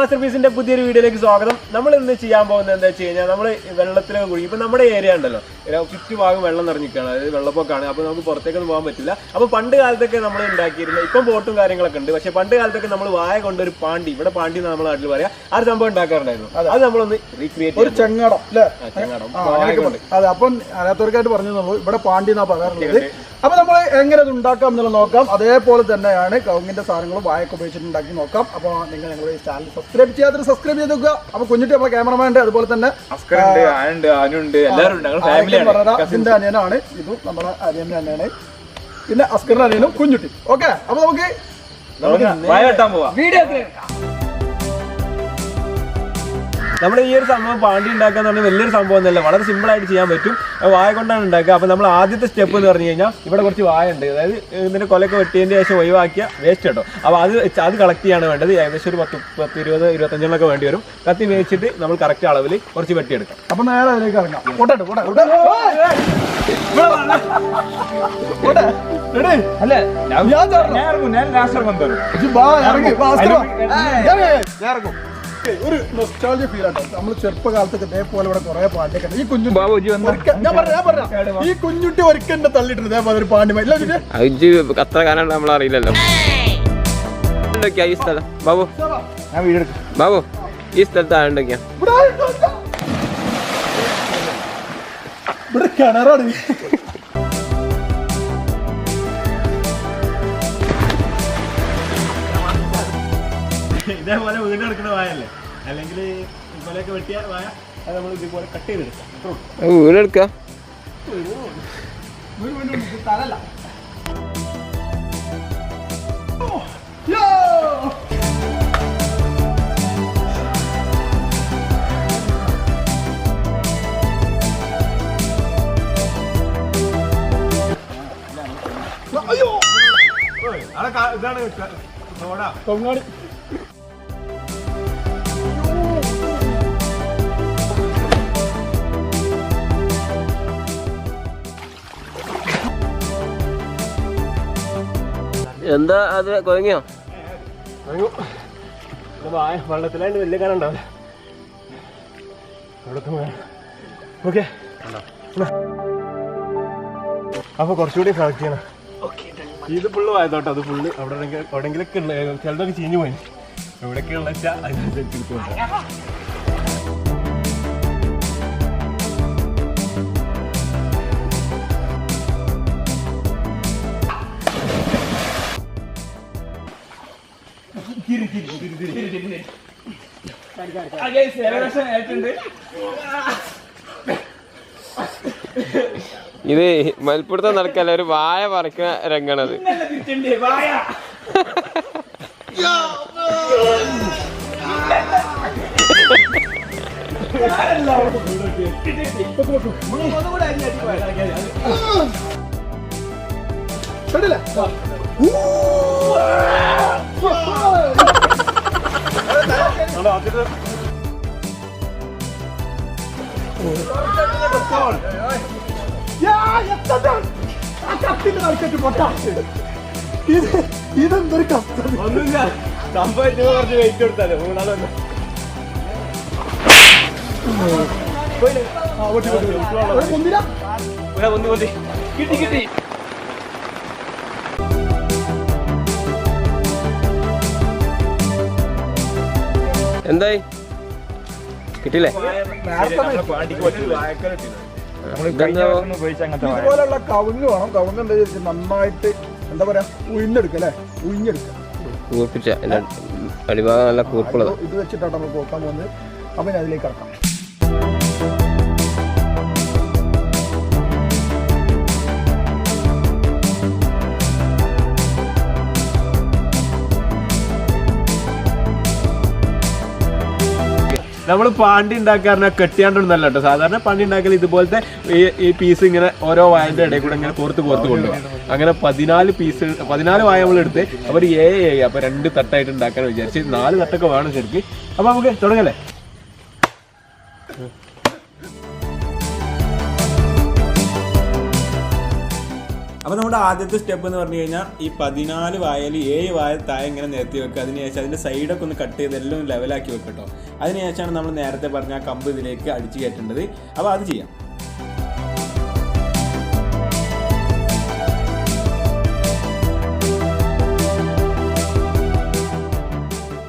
Master പീസിന്റെ പുതിയൊരു വീഡിയോയിലേക്ക് സ്വാഗതം. നമ്മൾ ഇന്ന് ചെയ്യാൻ പോകുന്നത് എന്താ വെച്ച് കഴിഞ്ഞാൽ നമ്മൾ വെള്ളത്തിലൊക്കെ കുഴി ഇപ്പൊ നമ്മുടെ ഏരിയ ഉണ്ടല്ലോ ചുറ്റുഭാഗം വെള്ളം നിറഞ്ഞിരിക്കുകയാണ്, അതായത് വെള്ളപ്പൊക്കമാണ്. അപ്പോൾ നമുക്ക് പുറത്തേക്കൊന്നും പോകാൻ പറ്റില്ല. അപ്പോൾ പണ്ട് കാലത്തൊക്കെ നമ്മൾ ഉണ്ടാക്കിയിരുന്നത്, ഇപ്പം ബോട്ടും കാര്യങ്ങളൊക്കെ ഉണ്ട്, പക്ഷെ പണ്ട് കാലത്തൊക്കെ നമ്മൾ വായ കൊണ്ടൊരു പാണ്ടി, ഇവിടെ പാണ്ടി എന്ന് നമ്മുടെ നാട്ടിൽ പറയാം, ആ ഒരു സംഭവം ഉണ്ടാക്കാറുണ്ടായിരുന്നു. അത് നമ്മളൊന്ന് റീക്രിയേറ്റ് ഒരു ചെങ്ങടം അല്ലേ? ചെങ്ങടം. അതെ, അപ്പം അറിയാത്തവർക്കായിട്ട് പറഞ്ഞു നമ്മൾ ഇവിടെ പാണ്ടി എന്നാ പറയാറുള്ളത്. അപ്പൊ നമ്മൾ എങ്ങനെ ഇത് ഉണ്ടാക്കാം എന്നുള്ളത് നോക്കാം. അതേപോലെ തന്നെയാണ് കവുങ്ങിന്റെ സാധനങ്ങളും വായൊക്കെ ഉപയോഗിച്ചിട്ട് ഉണ്ടാക്കി നോക്കാം. അപ്പോൾ നിങ്ങൾ ഞങ്ങളുടെ ഈ ചാനൽ സബ്സ്ക്രൈബ് ചെയ്യാതെ സബ്സ്ക്രൈബ് ചെയ്ത് നോക്കുക. അപ്പൊ കുഞ്ഞിട്ട് നമ്മളെ ക്യാമറമാൻ ഉണ്ട്, അതുപോലെ തന്നെ അതിന്റെ അനിയനാണ്, ഇതും നമ്മുടെ അനിയൻ തന്നെയാണ്. പിന്നെ അസ്കറിന്റെ അനിയനും കുഞ്ഞുട്ടി. ഓക്കെ, അപ്പൊ നമുക്ക് നമ്മുടെ ഈ ഒരു സംഭവം പാണ്ടി ഉണ്ടാക്കുക എന്ന് പറഞ്ഞാൽ വലിയൊരു സംഭവം ഒന്നുമല്ല, വളരെ സിമ്പിൾ ആയിട്ട് ചെയ്യാൻ പറ്റും. വായ കൊണ്ടാണ് ഉണ്ടാക്കുക. അപ്പോൾ നമ്മൾ ആദ്യത്തെ സ്റ്റെപ്പ് എന്ന് പറഞ്ഞു കഴിഞ്ഞാൽ ഇവിടെ കുറച്ച് വായ ഉണ്ട്, അതായത് ഇതിന്റെ കൊലയൊക്കെ വെട്ടിയതിന് ശേഷം ഒഴിവാക്കിയ വേസ്റ്റ് കേട്ടോ. അപ്പോൾ അത് കളക്ട് ചെയ്യാണ് വേണ്ടത്. ഏകദേശം ഒരു 10-20-25 വേണ്ടി വരും. കത്തി വേവിച്ചിട്ട് നമ്മൾ കറക്റ്റ് അളവിൽ കുറച്ച് വെട്ടിയെടുക്കാം. അപ്പൊ നേരെ അതിലേക്ക് ഇറങ്ങാം. ഒരു നൊസ്റ്റാൾജിയ ഫീൽ ആട്ടോ. നമ്മൾ ചെറുപ്പകാലത്തൊക്കെ ഇതേപോലെ ഇവിടെ കുറെ പാണ്ടിയൊക്കെ ഈ കുഞ്ഞുട്ടി ഈ കുഞ്ഞുട്ടി ഒരിക്കൽ എന്നെ തള്ളിയിട്ടുണ്ട് ഇതേപോലെ ഒരു പാണ്ടി. അത്ര കാലം നമ്മളറിയില്ലല്ലോ. ഈ സ്ഥലം ബാബു, ഞാൻ വീഡിയോ എടുക്കാം. ബാബു ഈ സ്ഥലത്ത് ആരുണ്ടൊക്കെയാ? ഇവിടെ കിണറാണ്. ഇതേപോലെ വീടെടുക്കുന്ന വായല്ലേ, അല്ലെങ്കിൽ ഇതുപോലെയൊക്കെ വെട്ടിയ വായ അത് നമ്മൾ ഇതുപോലെ കട്ട് ചെയ്തെടുക്കാം. വീടെടുക്കാം. ഇതാണ് കൊങ്ങാടി. എന്താ അത് കൊയങ്ങിയോ? വെള്ളത്തിലായിട്ട് വലിയ കാലം ഉണ്ടാവില്ല. ഓക്കെ, അപ്പൊ കുറച്ചുകൂടി കളക്ട് ചെയ്യണം. ഇത് ഫുള്ള് വായത്തോട്ടോ, അത് ഫുള്ള് അവിടെ എവിടെയെങ്കിലൊക്കെ ഉള്ള ചിലതൊക്കെ ചീഞ്ഞു പോയി. എവിടെയൊക്കെ ഉള്ള വെച്ചാൽ അതിനനുസരിച്ച് ഇത് മൽപ്പിടുത്തം നടക്കല്ല, ഒരു വായ പറിക്കുന്ന രംഗാണത്. ഇതെന്തൊരു കഷ്ടം. ഒന്നുമില്ല, സംഭവിച്ചു കുറച്ച് വെയിറ്റ് കൊടുത്താലോ. കിട്ടി കിട്ടി. എന്തായി, കിട്ടില്ലേ? ഇതുപോലുള്ള കവുങ്ങ് വേണം. കവുങ്ങ് എന്താ ചോദിച്ചാൽ നന്നായിട്ട് എന്താ പറയാ, ഉഴിഞ്ഞെടുക്കുക അല്ലേ? ഉഴിഞ്ഞെടുക്കുക, കൂർപ്പിച്ച അടിഭാഗം നല്ല കൂർപ്പുള്ളത്. ഇത് വെച്ചിട്ടാണ് നമ്മൾ പോക്കാൻ പോകുന്നത്. അപ്പൊ ഞാൻ അതിലേക്ക് ഇറക്കാം. നമ്മൾ പാണ്ടി ഉണ്ടാക്കാറിന് കെട്ടിയാണ്ടൊന്നല്ല കേട്ടോ. സാധാരണ പാണ്ടി ഉണ്ടാക്കൽ ഇതുപോലത്തെ ഈ പീസ് ഇങ്ങനെ ഓരോ വായന്റെ ഇടയിൽ കൂടെ ഇങ്ങനെ കോർത്ത് കൊണ്ടുപോകാം. അങ്ങനെ 14 വായ നമ്മൾ എടുത്ത് അവർ 7 അപ്പൊ 2 തട്ടായിട്ട് ഉണ്ടാക്കാൻ വിചാരിച്ച് 4 തട്ടൊക്കെ വേണം ശരിക്കും. അപ്പൊ നമുക്ക് തുടങ്ങല്ലേ? അപ്പോൾ നമ്മുടെ ആദ്യത്തെ സ്റ്റെപ്പ് എന്ന് പറഞ്ഞു കഴിഞ്ഞാൽ ഈ 14 വായയിൽ 7 വായ താഴെ ഇങ്ങനെ നിരത്തി വെക്കുക. അതിനുശേഷം അതിൻ്റെ സൈഡൊക്കെ ഒന്ന് കട്ട് ചെയ്ത് എല്ലാം ലെവലാക്കി വെക്കുക കേട്ടോ. അതിനുശേഷമാണ് നമ്മൾ നേരത്തെ പറഞ്ഞ ആ കമ്പ് ഇതിലേക്ക് അടിച്ച് കയറ്റേണ്ടത്. അപ്പോൾ അത് ചെയ്യാം.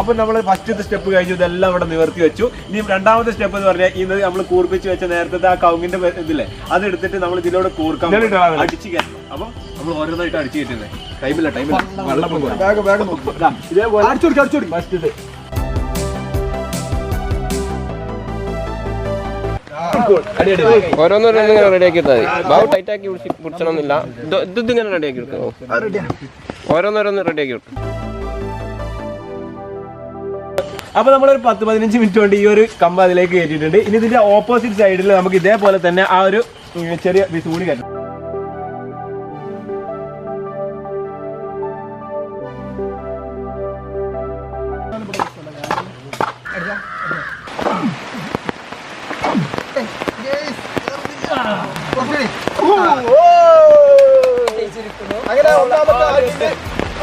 അപ്പോൾ നമ്മൾ ഫസ്റ്റത്തെ സ്റ്റെപ്പ് കഴിഞ്ഞു, ഇതെല്ലാം ഇവിടെ നിവർത്തി വെച്ചു. ഇനി രണ്ടാമത്തെ സ്റ്റെപ്പ് എന്ന് പറഞ്ഞാൽ ഇത് നമ്മൾ കൂർപ്പിച്ച് വെച്ച നേരത്തെ ആ കവുങ്ങിന്റെ ഇതില്ലേ അതെടുത്തിട്ട് നമ്മൾ ഇതിലൂടെ കൂർക്കാൻ അടിച്ച് കയറ്റണം. അപ്പോൾ നമ്മൾ ഓരോന്നായിട്ട് അടിച്ച് കയറ്റുന്നത് ടൈമില്ല ഇതേപോലെ ഫസ്റ്റ് ഓരോന്നോരോന്നിങ്ങനെ റെഡിയാക്കി എടുത്താൽ മതി. ബാബു ടൈറ്റാക്കി പിടിച്ചണമെന്നില്ല. ഇതിങ്ങനെ റെഡിയാക്കി എടുക്കുമോ? ഓരോന്നോരോന്ന് റെഡിയാക്കി എടുക്കും. അപ്പോൾ നമ്മളൊരു 10-15 മിനിറ്റ് കൊണ്ട് ഈ ഒരു കമ്പ് അതിലേക്ക് കയറ്റിയിട്ടുണ്ട്. ഇനി ഇതിന്റെ ഓപ്പോസിറ്റ് സൈഡിൽ നമുക്ക് ഇതേപോലെ തന്നെ ആ ഒരു ചെറിയ പീസ് കൂടി കയറ്റണം.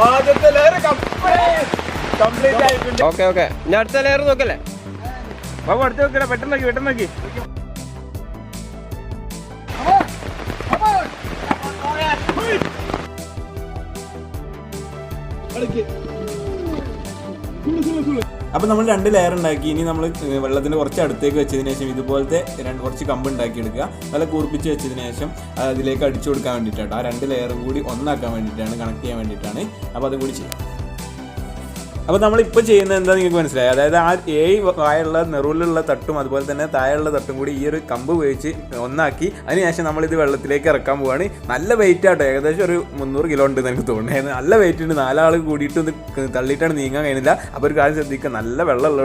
ആദ്യത്തെ ലെയർ കംപ്ലീറ്റ് ആയിട്ടുണ്ട്. ഓക്കെ ഞാൻ അടുത്ത ലെയർ നോക്കല്ലേ ബാബു അടുത്ത് വെക്കല, പെട്ടെന്ന് അപ്പൊ നമ്മൾ 2 ലെയർ ഉണ്ടാക്കി. ഇനി നമ്മൾ വെള്ളത്തിന് കുറച്ച് അടുത്തേക്ക് വെച്ചതിന് ശേഷം ഇതുപോലത്തെ കുറച്ച് കമ്പ് ഉണ്ടാക്കി എടുക്കുക. നല്ല കൂർപ്പിച്ച് വെച്ചതിന് ശേഷം അതിലേക്ക് അടിച്ചു കൊടുക്കാൻ വേണ്ടിയിട്ടാണ്. ആ 2 ലെയറും കൂടി ഒന്നാക്കാൻ വേണ്ടിയിട്ടാണ്, കണക്ട് ചെയ്യാൻ വേണ്ടിയിട്ടാണ്. അപ്പോൾ അതും കൂടി ചെയ്യാം. അപ്പോൾ നമ്മളിപ്പോൾ ചെയ്യുന്നത് എന്താ നിങ്ങൾക്ക് മനസ്സിലായി? അതായത് ആ 7 വായുള്ള നെറുവിലുള്ള തട്ടും അതുപോലെ തന്നെ താഴെയുള്ള തട്ടും കൂടി ഈ ഒരു കമ്പ് ഉപയോഗിച്ച് ഒന്നാക്കി അതിനുശേഷം നമ്മളിത് വെള്ളത്തിലേക്ക് ഇറക്കാൻ പോവുകയാണ്. നല്ല വെയിറ്റ് ആട്ടോ, ഏകദേശം ഒരു 300 കിലോ ഉണ്ട് എനിക്ക് തോന്നുന്നത്. നല്ല വെയിറ്റ് ഉണ്ട്. 4 ആൾ കൂടിയിട്ട് ഒന്ന് തള്ളിയിട്ടാണ് നീങ്ങാൻ കഴിയുന്നില്ല. അപ്പോൾ ഒരു കാര്യം ശ്രദ്ധിക്കുക, നല്ല വെള്ളമുള്ള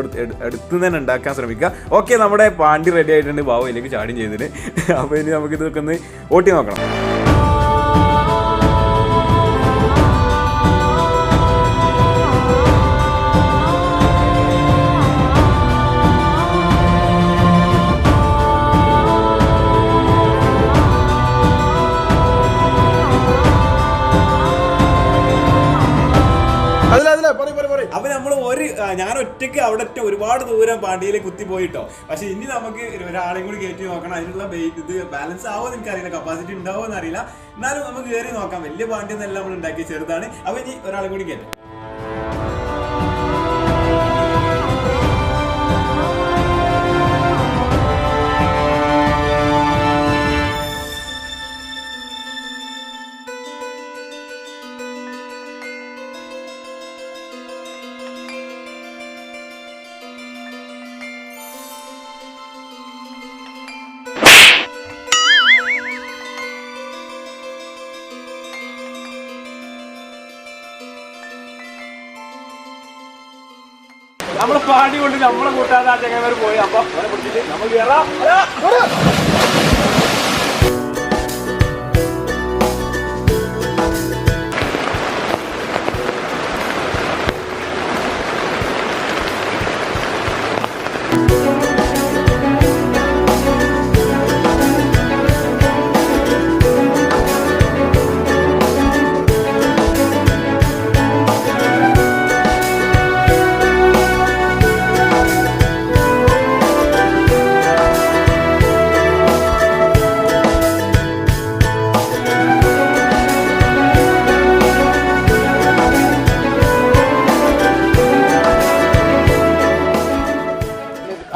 എടുത്ത് തന്നെ ഉണ്ടാക്കാൻ ശ്രമിക്കുക. ഓക്കെ, നമ്മുടെ പാണ്ടി റെഡി ആയിട്ടുണ്ട്. ബാവയിലേക്ക് ചാടിയും ചെയ്തിട്ട്. അപ്പോൾ ഇനി നമുക്കിതൊക്കെ ഒന്ന് ഓട്ടി നോക്കണം. അപ്പൊ നമ്മൾ ഞാൻ ഒറ്റയ്ക്ക് അവിടെ ഒരുപാട് ദൂരം പാണ്ടിയിൽ കുത്തി പോയിട്ടോ. പക്ഷെ ഇനി നമുക്ക് ഒരാളെയും കൂടി കയറ്റി നോക്കണം. അതിനുള്ള ഇത് ബാലൻസ് ആവോ എനിക്ക് അറിയില്ല, കപ്പാസിറ്റി ഉണ്ടാവോ എന്നറിയില്ല. എന്നാലും നമുക്ക് കയറി നോക്കാം. വലിയ പാണ്ടി എന്നല്ല നമ്മൾ ഉണ്ടാക്കി, ചെറുതാണ്. അപ്പൊ ഇനി ഒരാളെ കൂടി കയറ്റും. നമ്മളെ പാടി കൊണ്ട് നമ്മളെ കൂട്ടാതെ ആ ചങ്ങന്മാർ പോയി. അപ്പൊ അവരെ പിടിച്ചിട്ട് നമ്മൾ കയറാം.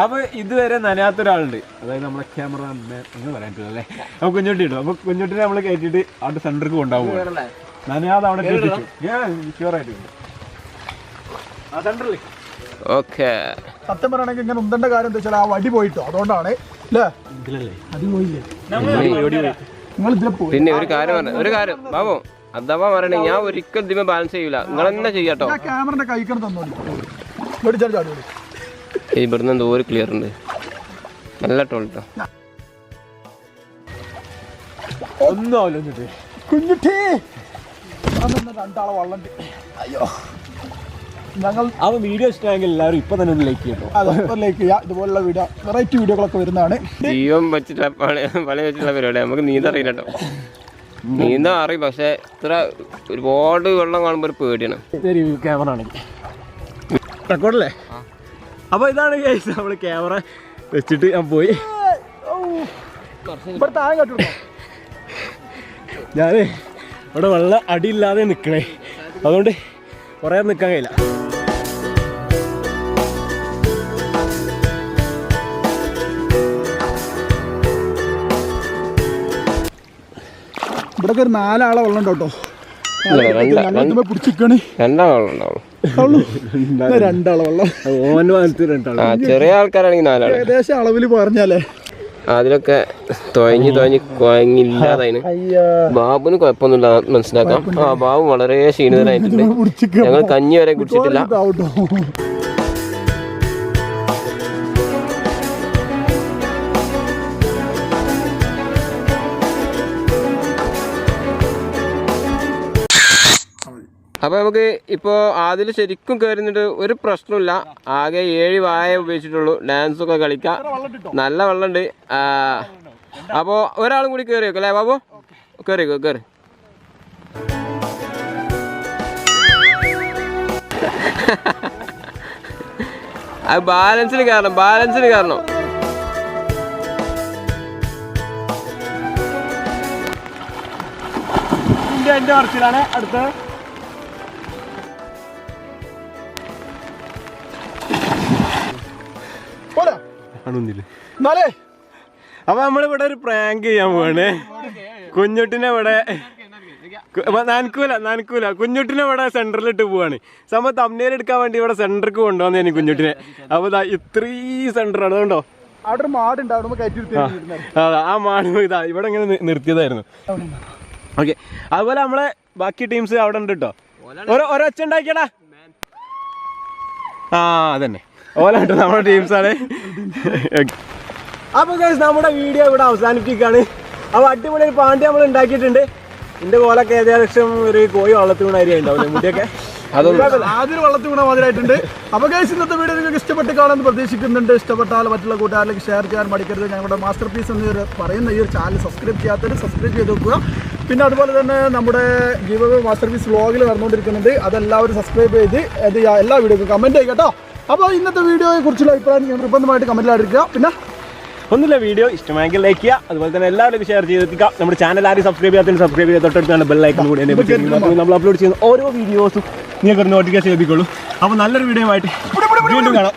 അപ്പൊ ഇതുവരെ നനയാത്ത ഒരാളുണ്ട്, അതായത് നമ്മളെ ക്യാമറമാൻ എന്ന് പറയാൻ പറ്റില്ല അല്ലേ. അപ്പൊ കുഞ്ഞുട്ടി ഇട്ടു. അപ്പൊ കുഞ്ഞുട്ടിനെ നമ്മൾ കയറ്റിയിട്ട് അവിടെ സെന്റർക്ക് കൊണ്ടുപോകും. നനയാതെ അവിടെ ഷുവറായിട്ട് ആ സെന്ററിൽ. ഓക്കെ, സത്യം പറയണെങ്കിൽ ഇങ്ങനെ ഉന്തന്റെ കാര്യം എന്താ വെച്ചാൽ ആ വടി പോയിട്ടോ, അതുകൊണ്ടാണ് അല്ലേ അടി പോയില്ലേ നിങ്ങൾ ഇതിലെ പോയി. പിന്നെ ഒരു കാര്യം ബാബു, അഥവാ പറയണേ ഞാൻ ഒരിക്കലും ഇതിമേ ബാലൻസ് ചെയ്യൂല. നിങ്ങൾ തന്നെ ചെയ്യാട്ടോ. ക്യാമറന്റെ കൈക്കണം തന്നോളി. മേടിച്ചാൽ ചാടി ഇവിടുന്ന് എന്തോ ഒരു ക്ലിയർ ഉണ്ട്. നല്ല ടോളിട്ടോ. ഒന്നും കുഞ്ഞുട്ടി 2 ആളെ വള്ളണ്ട്. അയ്യോ, ഞങ്ങൾ ആ വീഡിയോ ഇഷ്ടമെങ്കിൽ എല്ലാവരും ഇപ്പൊ തന്നെ ഒന്ന് ലൈക്ക് ചെയ്യട്ടോ. അതെ, ലൈക്ക് ചെയ്യുക. ഇതുപോലുള്ള വെറൈറ്റി വീഡിയോകളൊക്കെ വരുന്നതാണ്. ജീവൻ വെച്ചിട്ടുള്ള പണി വെച്ചിട്ടുള്ള പരിപാടി. നമുക്ക് നീന്തറിയില്ല കേട്ടോ. നീന്താ അറിയും, പക്ഷെ ഇത്ര ഒരുപാട് വെള്ളം കാണുമ്പോൾ ഒരു പേടിയാണ്. ക്യാമറ ആണെങ്കിൽ റെക്കോർഡല്ലേ? അപ്പോൾ ഇതാണ് ഗൈസ് നമ്മൾ ക്യാമറ വെച്ചിട്ട് ഞാൻ പോയി. ഞാൻ ഇവിടെ വെള്ളം അടിയില്ലാതെ നിൽക്കണേ, അതുകൊണ്ട് കുറേ നിൽക്കാൻ കഴിയില്ല. ഇവിടെ ഒരു 4 ആളെ വെള്ളം ഉണ്ടോ കേട്ടോ. പിടിച്ചിക്കണേ 2 ആളുകൾ ഉണ്ടാവും. 2 ആളെ വെള്ളം. ചെറിയ ആൾക്കാരാണെങ്കിൽ 4 ആൾ. ഏകദേശം അളവിൽ പറഞ്ഞാലേ അതിലൊക്കെ തൊഴഞ്ഞ് കുഴങ്ങില്ലാതായിന്. ബാബുന് കുഴപ്പമൊന്നുമില്ല മനസ്സിലാക്കാം. ബാബു വളരെ ക്ഷീണിതനായിട്ടുണ്ട്. ഞങ്ങൾ കഞ്ഞി വരെ കുടിച്ചിട്ടില്ല. അപ്പോൾ നമുക്ക് ഇപ്പോൾ അതിൽ ശരിക്കും കയറുന്നുണ്ട്, ഒരു പ്രശ്നമില്ല. ആകെ 7 വായ ഉപയോഗിച്ചിട്ടുള്ളൂ. ഡാൻസൊക്കെ കളിക്കാം, നല്ല വെള്ളമുണ്ട്. അപ്പോൾ ഒരാളും കൂടി കയറി വെക്കും അല്ലേ ബാബു? കയറിക്കോ, കയറി. അത് ബാലൻസിന് കാരണം, ബാലൻസിന് കാരണം. എൻ്റെ വർക്കിലാണ് അടുത്ത. അപ്പൊ നമ്മളിവിടെ ഒരു പ്രാങ്ക് ചെയ്യാൻ പോവാണ്. കുഞ്ഞുട്ടിനെ ഇവിടെ നനക്കൂല കുഞ്ഞുട്ടിനെ ഇവിടെ സെന്ററിലിട്ട് പോവാണ്. സംഭവം തമ്മിൽ എടുക്കാൻ വേണ്ടി ഇവിടെ സെന്റർക്ക് കൊണ്ടുവന്നേനി കുഞ്ഞുട്ടിനെ. അപ്പൊ ഇത്രയും സെന്ററാണ്, അതുകൊണ്ടോ അവിടെ മാടുണ്ടാവും. അതാ ആ മാട് ഇതാ ഇവിടെ ഇങ്ങനെ നിർത്തിയതായിരുന്നു. ഓക്കെ, അതുപോലെ നമ്മളെ ബാക്കി ടീംസ് അവിടെ ഉണ്ട് കേട്ടോ. ഒരൊച്ച ഉണ്ടാക്കിയടാ. ആ അതന്നെ ഓലാട്ടോ നമ്മുടെ ടീംസാണ്. അപ്പോൾ ഗൈസ് നമ്മുടെ വീഡിയോ ഇവിടെ അവസാനിപ്പിക്കുകയാണ്. അപ്പോൾ അടിപൊളി ഒരു പാണ്ടി നമ്മൾ ഉണ്ടാക്കിയിട്ടുണ്ട്. ഇതിന്റെ കോലൊക്കെ ഏകദേശം ഒരു കോഴി വള്ളത്തിൽ വീണ അരി ഉണ്ടാവില്ലേ മുടിയൊക്കെ, ആദ്യം വള്ളത്തിൽ വീണ മാതിരായിട്ടുണ്ട്. അപ്പോൾ ഗൈസ് ഇന്നത്തെ വീഡിയോ നിങ്ങൾക്ക് ഇഷ്ടപ്പെട്ട് കാണാമെന്ന് പ്രതീക്ഷിക്കുന്നുണ്ട്. ഇഷ്ടപ്പെട്ടാൽ മറ്റുള്ള കൂട്ടുകാരിലേക്ക് ഷെയർ ചെയ്യാൻ മടിക്കരുത്. ഞങ്ങളുടെ മാസ്റ്റർ പീസ് എന്ന് പറയുന്ന ഈ ഒരു ചാനൽ സബ്സ്ക്രൈബ് ചെയ്യാത്തവർ സബ്സ്ക്രൈബ് ചെയ്ത് വെക്കുക. പിന്നെ അതുപോലെ തന്നെ നമ്മുടെ ഗീവ് മാസ്റ്റർ പീസ് വ്ലോഗിൽ നടന്നുകൊണ്ടിരിക്കുന്നുണ്ട്, അതെല്ലാവരും സബ്സ്ക്രൈബ് ചെയ്ത് അത് എല്ലാ വീഡിയോക്കും കമൻറ്റ് ചെയ്യുക കേട്ടോ. അപ്പോൾ ഇന്നത്തെ വീഡിയോയെ കുറിച്ചുള്ള അഭിപ്രായം ഞാൻ നിർബന്ധമായിട്ട് കമൻറ്റിലായിരിക്കുക. പിന്നെ ഒന്നുമില്ല, വീഡിയോ ഇഷ്ടമായെങ്കിൽ ലൈക്ക് ചെയ്യുക, അതുപോലെ തന്നെ എല്ലാവരും ഷെയർ ചെയ്തെത്തിക്കുക. നമ്മുടെ ചാനൽ ആരും സബ്സ്ക്രൈബ് ചെയ്യാത്തതിന് സബ്സ്ക്രൈബ് ചെയ്ത് തൊട്ടടുത്താണ് ബെൽ ഐക്കൺ കൂടി നമ്മൾ അപ്ലോഡ് ചെയ്യുന്ന ഓരോ വീഡിയോസും നിങ്ങൾക്ക് നോട്ടിഫിക്കേഷൻ ലഭിക്കുള്ളൂ. അപ്പോൾ നല്ലൊരു വീഡിയോ ആയിട്ട് വീണ്ടും കാണാം.